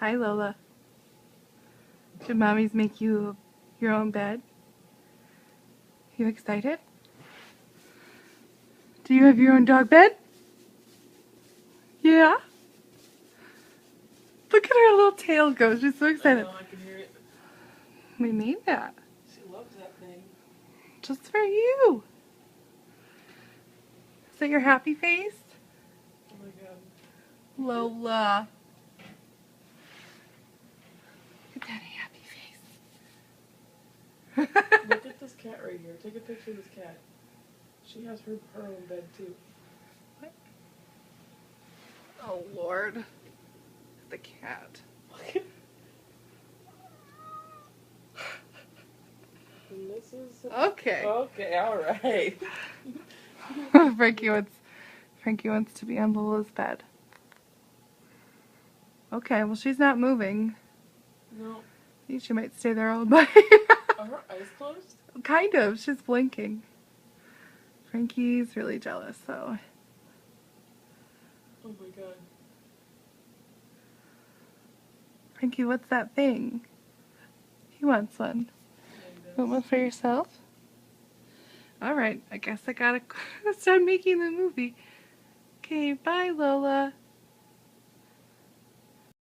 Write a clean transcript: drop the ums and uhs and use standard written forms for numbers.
Hi, Lola. Did mommies make you your own bed? You excited? Do you have your own dog bed? Yeah? Look at her little tail go. She's so excited. I know, I can hear it. We made that. She loves that thing. Just for you. Is that your happy face? Oh my god. Lola. Look at that happy face. Look at this cat right here. Take a picture of this cat. She has her own bed too. What? Oh Lord. The cat. And this is Okay. okay. All right. Frankie wants to be on Lola's bed. Okay, well she's not moving. No. I think she might stay there all night. Are her eyes closed? Kind of. She's blinking. Frankie's really jealous, so. Oh my god. Frankie, what's that thing? He wants one. Want one for yourself? Alright, I guess I gotta start making the movie. Okay, bye Lola.